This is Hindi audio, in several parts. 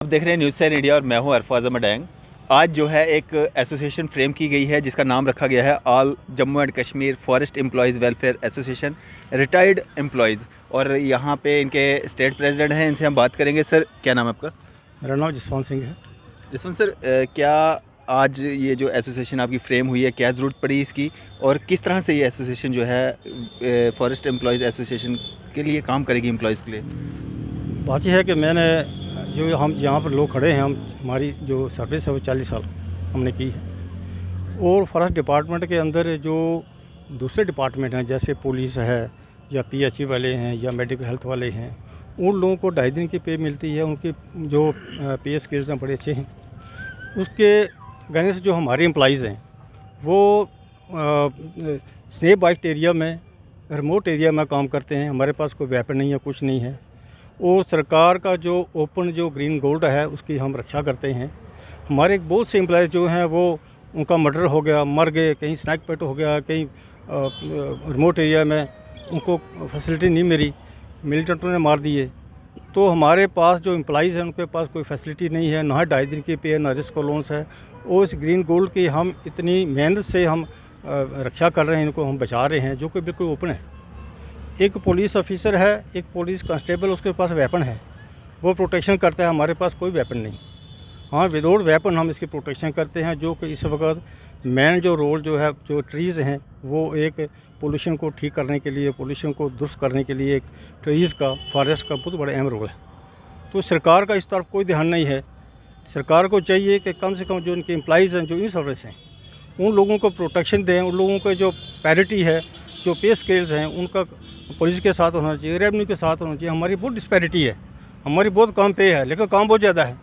आप देख रहे हैं न्यूज़ 7 इंडिया और मैं हूं अरफाज अहमद डैंग। आज जो है एक एसोसिएशन फ्रेम की गई है जिसका नाम रखा गया है all Jammu and Kashmir forest employees welfare association retired employees. और यहाँ पे इनके स्टेट प्रेसिडेंट हैं, इनसे हम बात करेंगे। सर, क्या नाम है आपका? मेरा नाम जसवंत सिंह है। जसवंत सर, क्या आज ये जो एसोसिएशन आपकी फ्रेम हुई है, क्या ज़रूरत पड़ी इसकी, और किस तरह से ये एसोसिएशन जो है फॉरेस्ट एम्प्लॉयज़ एसोसिएशन के लिए काम करेगी एम्प्लॉयज़ के लिए? बात यह है कि मैंने जो हम यहाँ पर लोग खड़े हैं, हमारी जो सर्विस है वो 40 साल हमने की है। और फॉरेस्ट डिपार्टमेंट के अंदर जो दूसरे डिपार्टमेंट हैं जैसे पुलिस है या पीएचई वाले हैं या मेडिकल हेल्थ वाले हैं, उन लोगों को 2.5 दिन की पे मिलती है। उनकी जो पे स्केल्स हैं बड़े अच्छे हैं। उसके गने से जो हमारे एम्प्लॉइज़ हैं वो स्नेक बाइट एरिया में, रिमोट एरिया में काम करते हैं। हमारे पास कोई वेपन नहीं है, कुछ नहीं है। और सरकार का जो ओपन जो ग्रीन गोल्ड है उसकी हम रक्षा करते हैं। हमारे बहुत से एम्प्लॉयज़ जो हैं वो उनका मर्डर हो गया, मर गए, कहीं स्नैक पेट हो गया, कहीं रिमोट एरिया में उनको फैसिलिटी नहीं मिली, मिलिटेंटों ने मार दिए। तो हमारे पास जो एम्प्लॉयज़ हैं उनके पास कोई फैसिलिटी नहीं है, ना 2.5 दिन की पे, ना रिस्क अलाउंस है। और इस ग्रीन गोल्ड की हम इतनी मेहनत से हम रक्षा कर रहे हैं, इनको हम बचा रहे हैं, जो कि बिल्कुल ओपन है। एक पुलिस ऑफिसर है, एक पुलिस कांस्टेबल, उसके पास वेपन है, वो प्रोटेक्शन करता है। हमारे पास कोई वेपन नहीं। हाँ, विदाउट वेपन हम इसकी प्रोटेक्शन करते हैं। जो कि इस वक्त मेन जो रोल जो है, जो ट्रीज़ हैं वो एक पोल्यूशन को ठीक करने के लिए, पोल्यूशन को दुरुस्त करने के लिए एक ट्रीज़ का, फॉरेस्ट का बहुत बड़ा अहम रोल है। तो सरकार का इस तरफ कोई ध्यान नहीं है। सरकार को चाहिए कि कम से कम जो उनके एम्प्लॉइज़ हैं, जो इन सर्विस हैं, उन लोगों को प्रोटेक्शन दें। उन लोगों को जो पैरिटी है, जो पे स्केल्स हैं, उनका पुलिस के साथ होना चाहिए, रेवेन्यू के साथ होना चाहिए। हमारी बहुत डिस्पैरिटी है, हमारी बहुत कम पे है, लेकिन काम बहुत ज़्यादा है।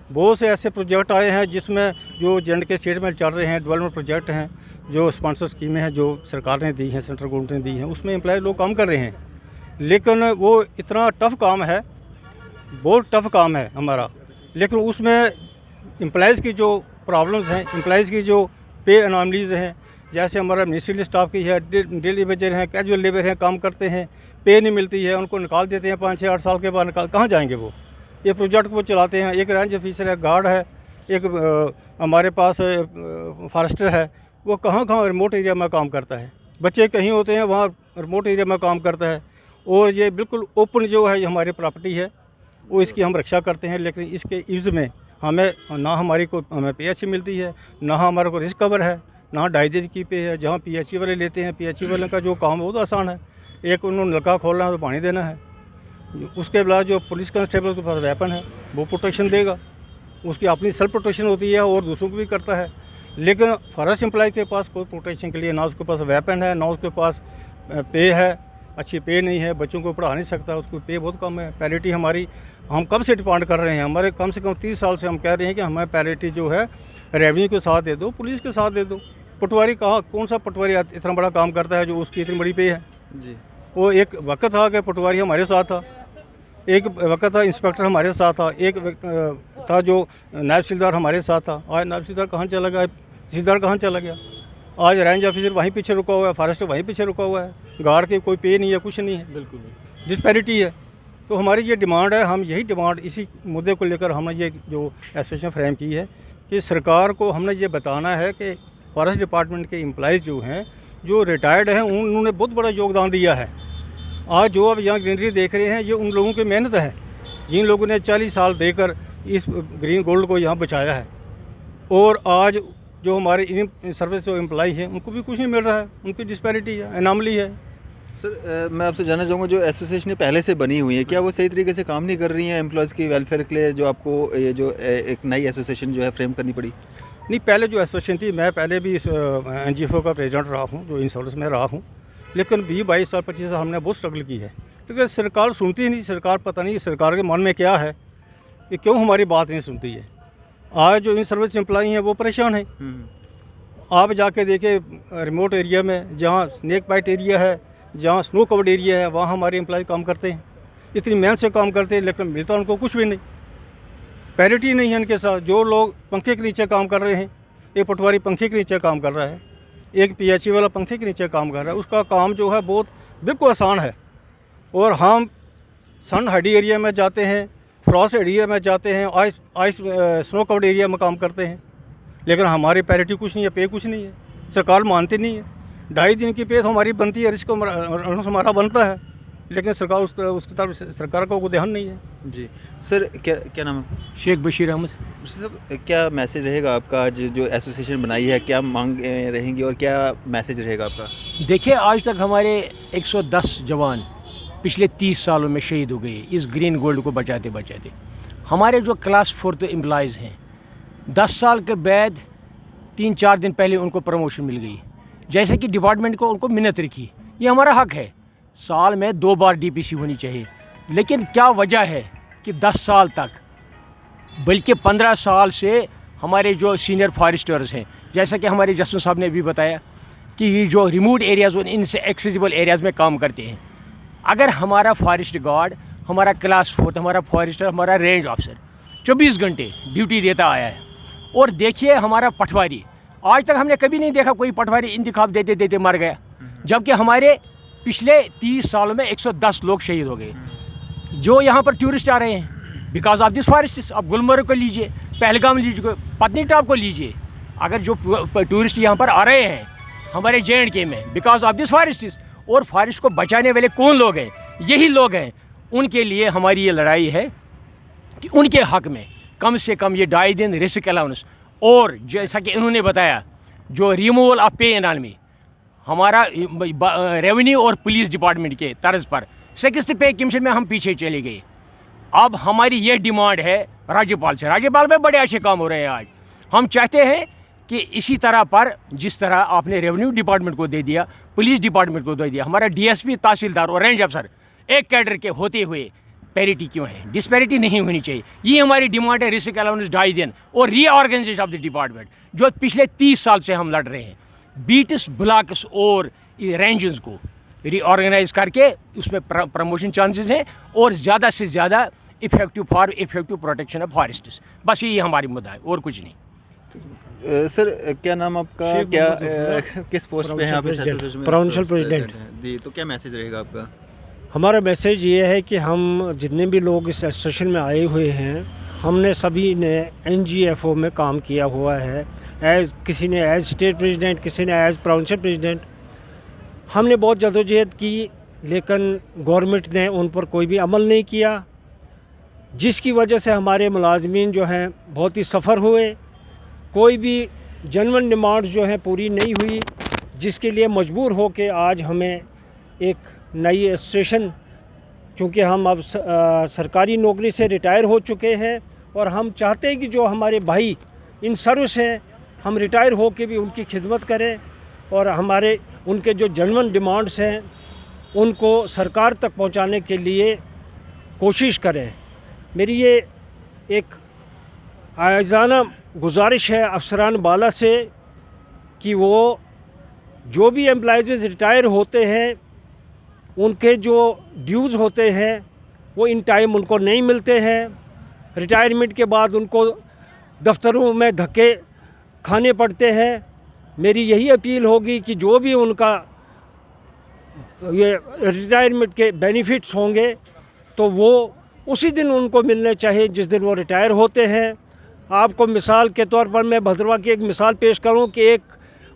बहुत से ऐसे प्रोजेक्ट आए हैं जिसमें जो जेंड के स्टेट में चल रहे हैं, डेवलपमेंट प्रोजेक्ट हैं, जो स्पॉन्सर स्कीमें हैं जो सरकार ने दी हैं, सेंट्रल गवर्नमेंट ने दी हैं, उसमें एम्प्लॉय लोग काम कर रहे हैं। लेकिन वो इतना टफ़ काम है, बहुत टफ़ काम है हमारा। लेकिन उसमें एम्प्लॉयज़ की जो प्रॉब्लम्स हैं, एम्प्लॉयज़ की जो पे अनॉमलीज़ हैं, जैसे हमारा मिनिस्ट्रियल स्टाफ की है, डेली वेजर हैं, कैजुअल लेबर हैं, काम करते हैं, पे नहीं मिलती है, उनको निकाल देते हैं 5, 6, 8 साल के बाद। कहाँ जाएंगे वो? ये प्रोजेक्ट वो चलाते हैं। एक रेंज ऑफिसर है, गार्ड है, एक हमारे पास फॉरेस्टर है, वो कहाँ रिमोट एरिया में काम करता है। बच्चे कहीं होते हैं, वहाँ रिमोट एरिया में काम करता है। और ये बिल्कुल ओपन जो है, ये हमारी प्रॉपर्टी है, वो इसकी हम रक्षा करते हैं। लेकिन इसके इव्ज़ में हमें ना हमारी को हमें पे अच्छी मिलती है, ना हमारे को रिस्क कवर है, ना 2.5 दिन की पे है। जहाँ पीएचई वाले लेते हैं, पीएचई वाले का जो काम है वो तो आसान है, एक उन्होंने नलका खोलना है तो पानी देना है। उसके बाद जो पुलिस कांस्टेबल के पास वेपन है, वो प्रोटेक्शन देगा, उसकी अपनी सेल्फ प्रोटेक्शन होती है और दूसरों को भी करता है। लेकिन फॉरेस्ट एम्प्लॉय के पास कोई प्रोटेक्शन के लिए ना उसके पास वेपन है, ना उसके पास पे है, अच्छी पे नहीं है, बच्चों को पढ़ा नहीं सकता, उसको पे बहुत कम है। पैरिटी हमारी, हम कब से डिमांड कर रहे हैं, हमारे कम से कम 30 साल से हम कह रहे हैं कि हमें पैरिटी जो है रेवेन्यू के साथ दे दो, पुलिस के साथ दे दो। पटवारी कौन सा पटवारी इतना बड़ा काम करता है जो उसकी इतनी बड़ी पे है जी? वो एक वक्त था कि पटवारी हमारे साथ था, एक वक्त था इंस्पेक्टर हमारे साथ था, एक था जो नायब तहसीलदार हमारे साथ था। आज नायब तहसीलदार कहाँ चला गया, तहसीलदार कहाँ चला गया? आज रेंज ऑफिसर वहीं पीछे रुका हुआ है, फॉरेस्टर वहीं पीछे रुका हुआ है, गार्ड की कोई पे नहीं है, कुछ नहीं है, बिल्कुल डिस्पैरिटी है। तो हमारी ये डिमांड है, हम यही डिमांड, इसी मुद्दे को लेकर हमने ये जो एसोसिएशन फ्रेम की है कि सरकार को हमने ये बताना है कि फॉरेस्ट डिपार्टमेंट के एम्प्लॉयज़ जो हैं, जो रिटायर्ड हैं, उन्होंने बहुत बड़ा योगदान दिया है। आज जो अब यहाँ ग्रीनरी देख रहे हैं, ये उन लोगों की मेहनत है, जिन लोगों ने 40 साल देकर इस ग्रीन गोल्ड को यहाँ बचाया है। और आज जो हमारे इन सर्विस जो एम्प्लॉय हैं, उनको भी कुछ नहीं मिल रहा है, उनकी डिस्पैरिटी है, एनॉमली है। सर, मैं आपसे जानना चाहूँगा, जो एसोसिएशन पहले से बनी हुई है, क्या वो सही तरीके से काम नहीं कर रही हैं एम्प्लॉयज़ की वेलफेयर के लिए, जो आपको ये जो एक नई एसोसिएशन जो है फ्रेम करनी पड़ी? नहीं, पहले जो एसोसिएशन थी, मैं पहले भी NGO का प्रेसिडेंट रहा हूँ, जो इन सर्विस में रहा हूँ। लेकिन 20-22 साल 25 साल हमने बहुत स्ट्रगल की है, लेकिन सरकार सुनती नहीं। सरकार, पता नहीं सरकार के मन में क्या है कि क्यों हमारी बात नहीं सुनती है। आज जो इन सर्विस एम्प्लॉई हैं वो परेशान हैं। आप जाके देखिए रिमोट एरिया में, जहाँ स्नेक बाइट एरिया है, जहाँ स्नो कवर्ड एरिया है, वहाँ हमारे एम्प्लॉय काम करते हैं, इतनी मेहनत से काम करते हैं, लेकिन मिलता उनको कुछ भी नहीं। पैरिटी नहीं है इनके साथ। जो लोग पंखे के नीचे काम कर रहे हैं, एक पटवारी पंखे के नीचे काम कर रहा है, एक पीएचई वाला पंखे के नीचे काम कर रहा है, उसका काम जो है बहुत बिल्कुल आसान है। और हम सन हाइडी एरिया में जाते हैं, फ्रॉस्ट एरिया में जाते हैं, आइस स्नो कवर्ड एरिया में काम करते हैं, लेकिन हमारी पैरिटी कुछ नहीं है, पे कुछ नहीं है, सरकार मानती नहीं है। 2.5 दिन की पे तो हमारी बनती है, रिस्क हमारा बनता है, लेकिन सरकार उसकी तरफ सरकार का कोई ध्यान नहीं है। जी सर, क्या नाम है? शेख बशीर अहमद। साहब, क्या मैसेज रहेगा आपका आज जो एसोसिएशन बनाई है, क्या मांग रहेंगी और क्या मैसेज रहेगा आपका? देखिए, आज तक हमारे 110 जवान पिछले 30 सालों में शहीद हो गए इस ग्रीन गोल्ड को बचाते बचाते। हमारे जो क्लास 4 एम्प्लॉयज़ हैं, 10 साल के बाद 3-4 दिन पहले उनको प्रमोशन मिल गई, जैसे कि डिपार्टमेंट को उनको मिन्नत रखी। ये हमारा हक है, साल में 2 बार डीपीसी होनी चाहिए, लेकिन क्या वजह है कि 10 साल तक, बल्कि 15 साल से हमारे जो सीनियर फॉरेस्टर्स हैं, जैसा कि हमारे जस्टिस साहब ने भी बताया कि ये जो रिमोट एरियाज़ और इनसे एक्सेसिबल एरियाज़ में काम करते हैं। अगर हमारा फॉरेस्ट गार्ड, हमारा क्लास 4, हमारा फॉरेस्टर, हमारा रेंज ऑफिसर 24 घंटे ड्यूटी देता आया है, और देखिए हमारा पटवारी, आज तक हमने कभी नहीं देखा कोई पटवारी इंतखाब देते देते मर गया, जबकि हमारे पिछले 30 सालों में 110 लोग शहीद हो गए। जो यहाँ पर टूरिस्ट आ रहे हैं बिकॉज ऑफ दिस फॉरेस्ट, आप गुलमर्ग को लीजिए, पहलगाम लीजिए, पत्नीटॉप को लीजिए, अगर जो टूरिस्ट यहाँ पर आ रहे हैं हमारे JNK में बिकॉज ऑफ दिस फॉरेस्ट, और फॉरेस्ट को बचाने वाले कौन लोग हैं? यही लोग हैं। उनके लिए हमारी ये लड़ाई है कि उनके हक में कम से कम ये 2.5 दिन रिस्क अलाउंस, और जैसा कि इन्होंने बताया जो रिमूवल ऑफ पे एनॉर्मी, हमारा रेवेन्यू और पुलिस डिपार्टमेंट के तर्ज पर 6th पे कमीशन में हम पीछे चले गए। अब हमारी ये डिमांड है राज्यपाल से, राज्यपाल में बड़े अच्छे काम हो रहे हैं आज। हम चाहते हैं कि इसी तरह पर जिस तरह आपने रेवेन्यू डिपार्टमेंट को दे दिया, पुलिस डिपार्टमेंट को दे दिया, हमारा DSP, तहसीलदार और रेंज अफसर एक कैडर के होते हुए पैरिटी क्यों है? डिस्पैरिटी नहीं होनी चाहिए। ये हमारी डिमांड है, रिस्क अलाउंस 2.5 दिन और रीऑर्गेनाइजेशन ऑफ द डिपार्टमेंट, जो पिछले 30 साल से हम लड़ रहे हैं। बीट्स, ब्लॉक्स और रेंजेस को रीऑर्गेनाइज करके उसमें प्रमोशन चांसेस हैं, और ज़्यादा से ज़्यादा इफेक्टिव प्रोटेक्शन ऑफ फॉरेस्ट्स। बस यही हमारी मुद्दा है, और कुछ नहीं। सर, क्या नाम आपका, क्या किस पोस्ट पे हैं आप इस एसोसिएशन में? प्रोविंशियल प्रेसिडेंट जी, तो क्या मैसेज रहेगा आपका? हमारा मैसेज ये है कि हम जितने भी लोग इस एसोसिएशन में आए हुए हैं, हमने सभी ने NGFO में काम किया हुआ है, किसी ने एज स्टेट प्रेसिडेंट, किसी ने एज प्रोविंशियल प्रेसिडेंट। हमने बहुत जदोजहद की, लेकिन गवर्नमेंट ने उन पर कोई भी अमल नहीं किया, जिसकी वजह से हमारे मुलाजमीन जो हैं बहुत ही सफ़र हुए। कोई भी जेन्युइन डिमांड्स जो हैं पूरी नहीं हुई, जिसके लिए मजबूर हो के आज हमें एक नई एसोसिएशन, चूँकि हम अब सरकारी नौकरी से रिटायर हो चुके हैं, और हम चाहते हैं कि जो हमारे भाई इन सर्विस हैं, हम रिटायर हो के भी उनकी खिदमत करें, और हमारे उनके जो जेन्युइन डिमांड्स हैं उनको सरकार तक पहुंचाने के लिए कोशिश करें। मेरी ये एक आज़ाना गुजारिश है अफसरान बाला से कि वो जो भी एम्प्लॉइज़ रिटायर होते हैं, उनके जो ड्यूज़ होते हैं वो इन टाइम उनको नहीं मिलते हैं। रिटायरमेंट के बाद उनको दफ्तरों में धक्के खाने पड़ते हैं। मेरी यही अपील होगी कि जो भी उनका ये रिटायरमेंट के बेनिफिट्स होंगे तो वो उसी दिन उनको मिलने चाहिए जिस दिन वो रिटायर होते हैं। आपको मिसाल के तौर पर मैं भद्रवा की एक मिसाल पेश करूं कि एक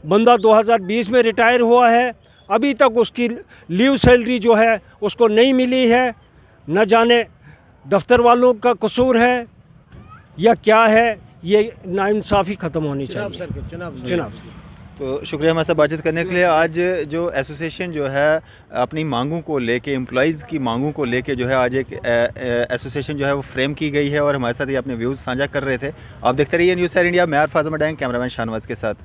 बंदा 2020 में रिटायर हुआ है, अभी तक उसकी लीव सैलरी जो है उसको नहीं मिली है। न जाने दफ्तर वालों का कसूर है या क्या है, ये नाइंसाफ़ी ख़त्म होनी चाहिए। जनाब तो शुक्रिया हमारे साथ बातचीत करने के लिए। आज जो एसोसिएशन जो है अपनी मांगों को लेके, एम्प्लॉइज़ की मांगों को लेके जो है आज एक एसोसिएशन जो है वो फ्रेम की गई है, और हमारे साथ ये अपने व्यूज़ साझा कर रहे थे। आप देखते रहिए न्यूज़ 7 इंडिया। मैं अरफाज अहमद, कैमरामैन शाहनवाज के साथ।